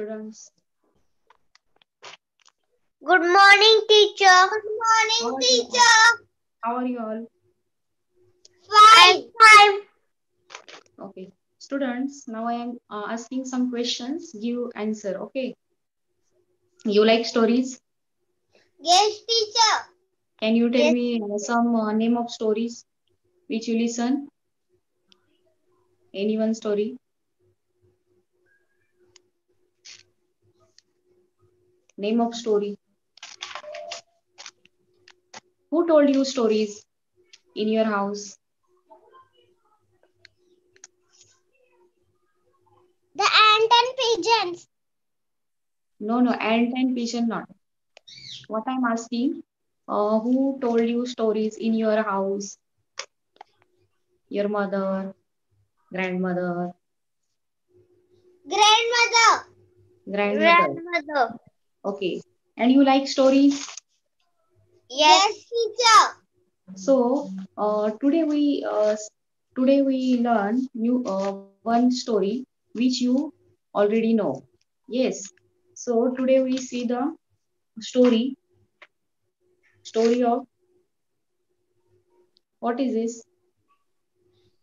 students. Good morning, teacher. Good How morning, are you all? teacher. How are you all? Fine. I'm fine. Okay. Students, now I am asking some questions. Give answer. Okay. You like stories? Yes, teacher. Can you tell Yes. me some name of stories which you listen? Any one story? Name of story. Who told you stories in your house? The ant and pigeons. No, no, ant and pigeon not. What I'm asking, who told you stories in your house? Your mother, grandmother, Grandmother. grandmother. Grandmother. Okay. And you like stories? Yes, teacher. So today we learn new one story which you already know. Yes. So today we see the story story of what is this?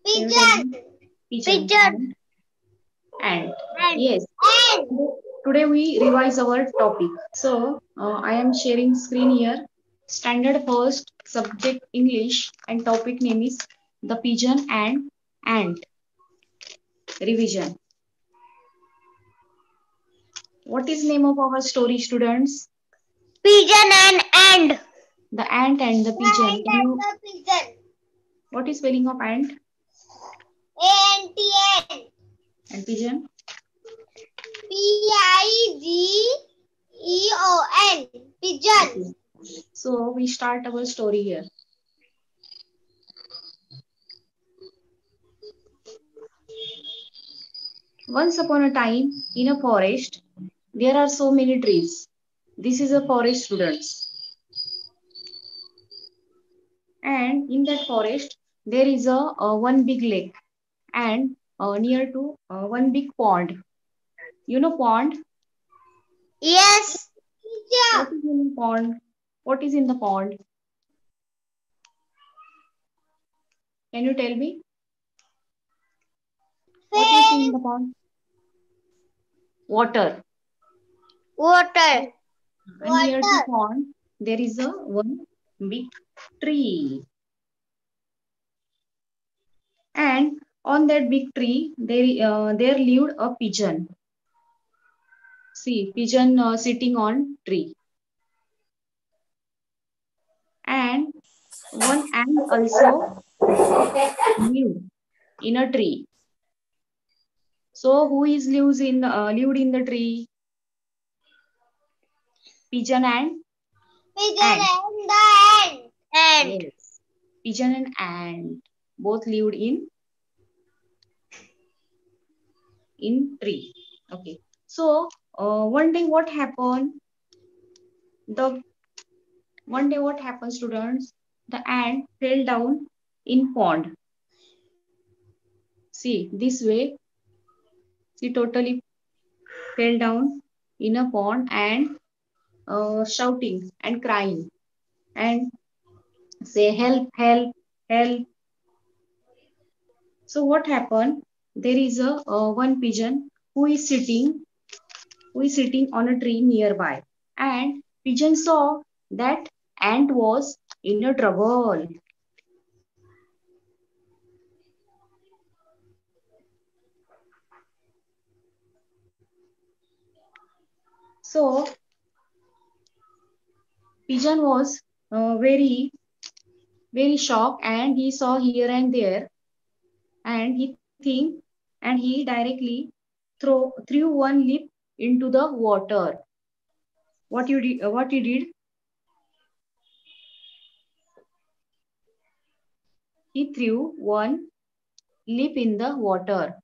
Can you tell me? Pigeon. Pigeon Pigeon. and And yes. ant. Today we revise our topic. So I am sharing screen here. Standard first subject English and topic name is the pigeon and ant. Revision. What is name of our story, students? Pigeon and ant. The ant and the The pigeon. ant Can and you? the pigeon. What is spelling of ant A-N-T-N. and pigeon? P-I-G-E-O-N. Pigeon. Okay. So we start our story here. Once upon a time, in a forest, there are so many trees. This is a forest, students. And in that forest, there is a one big lake and near to one big pond. You know pond? Yes. What Teacher. is in the pond? What is in the pond? Can you tell me? What you see in Fish. the pond? Water. Water. And near to Water. pond, there is a one big tree. And on that big tree, there lived a pigeon. See, pigeon sitting on tree. And one ant also lived in a tree. So who is lived in the tree? Pigeon and Pigeon ant. and the ant. Ant. Yes, pigeon and ant both lived in tree. Okay. So one day what happened? The one day what happened, students? The ant fell down in pond. See this way. She totally fell down in a pond and shouting and crying and say help, help, help. So what happened? There is a one pigeon who is sitting on a tree nearby, and pigeon saw that ant was in a trouble. So pigeon was very shocked, and he saw here and there, and he directly threw one leap into the water. What he did? He threw one leap in the water,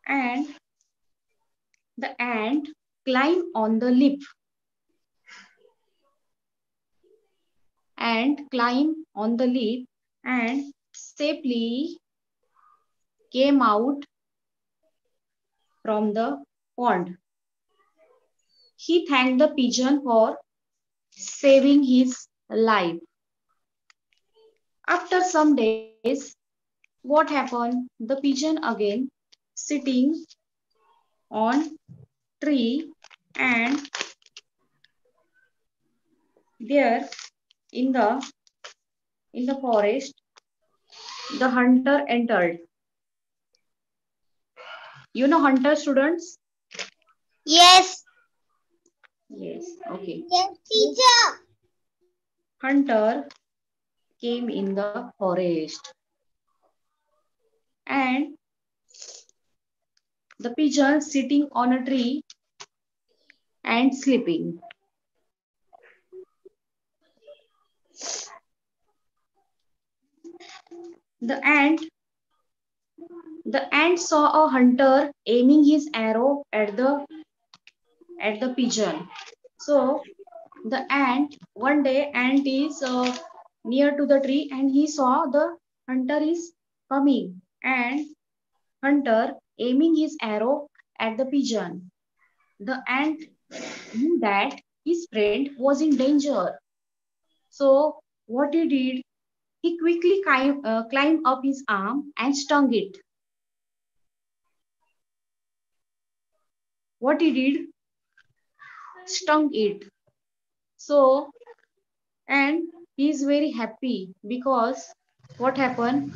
and the ant climbed on the leap and climbed on the leaf and safely came out from the pond. He thanked the pigeon for saving his life. After some days, what happened? The pigeon again sitting on tree, and there in the forest the hunter entered. You know hunter, students? Yes. Yes, okay. Yes, teacher. Hunter came in the forest, and the pigeon sitting on a tree and sleeping. The ant the ant saw a hunter aiming his arrow at the pigeon. So the ant, one day ant is near to the tree and he saw the hunter is coming, and hunter aiming his arrow at the pigeon. The ant knew that his friend was in danger. So what he did, he quickly climbed up his arm and stung it. What he did, stung it. So, and he is very happy because what happened?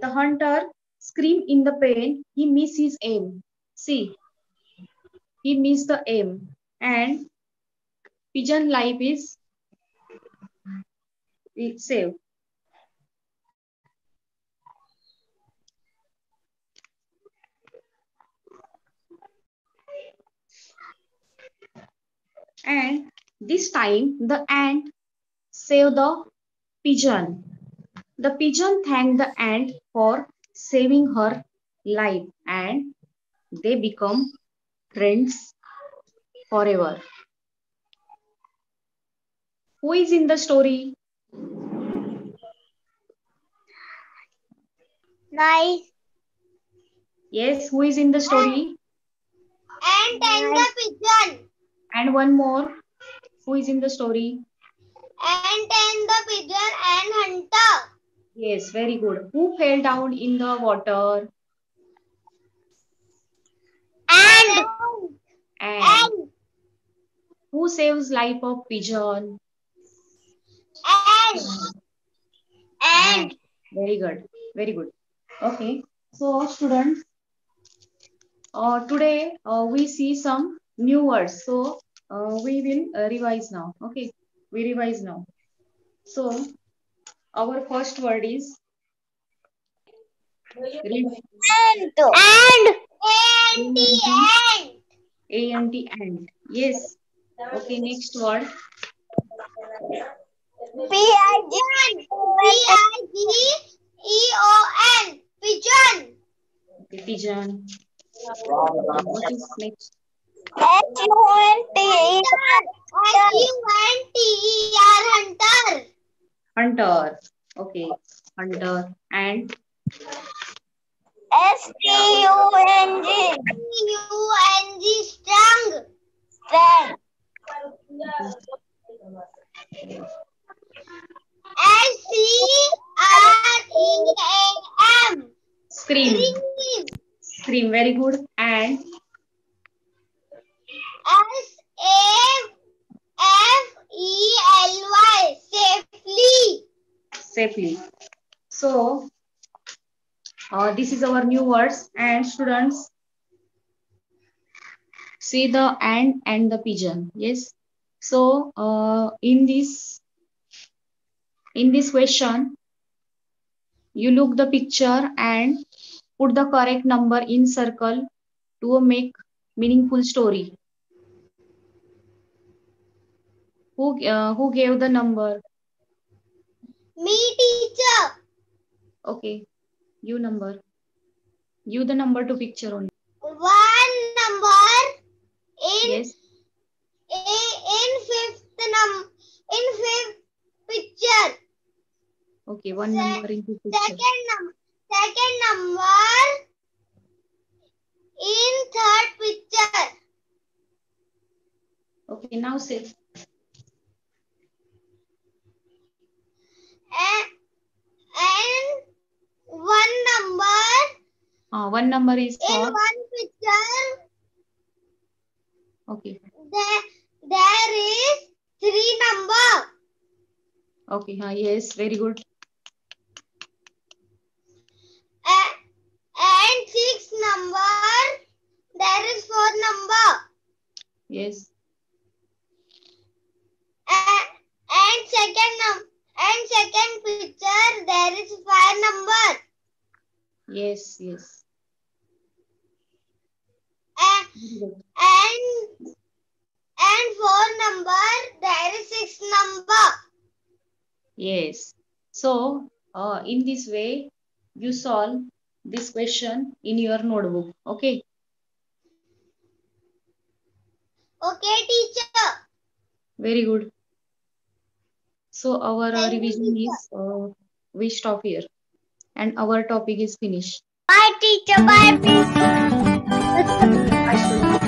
The hunter screamed in the pain. He missed his aim. See, he missed the aim, and pigeon life is saved. And this time the ant saved the pigeon. The pigeon thanked the ant for saving her life, and they become friends forever. Who is in the story? Nice. Yes, who is in the story? Ant and the pigeon. And one more. Who is in the story? Ant and the pigeon and hunter. Yes, very good. Who fell down in the water? And And who saves life of pigeon? and And and very good, very good. Okay, so students, today we see some new words. So we will revise now. Okay, we revise now. So our first word is read and A-N-T, and A-N-T, and. Yes. Okay, next word. Pigeon. Pigeon. Okay, pigeon. What is next? Hunter. Hunter. Hunter. Okay, hunter. And Strong. Scream. scream. Scream. Very good. And Safely. Safely. safely. So this is our new words. And students, see the and the pigeon. Yes. So in this question, you look the picture and put the correct number in circle to make meaningful story. Who gave the number? Me, teacher. Okay, you number. You the number to picture only. One number in Yes. in fifth num in fifth picture. Okay, one number in the picture. Second number in third picture. Okay, now say. And one number One number is in for. one picture. Okay. There is three number. Okay. Yes. Very good. And six number. There is four number. Yes. And second picture there is five number. Yes. Yes. And four number there is six number. Yes. So, in this way, you solve this question in your notebook. Okay. Okay, teacher. Very good. So, our Thank you, revision teacher. is we stop here, and our topic is finished. Bye, teacher. Bye, Bye, students.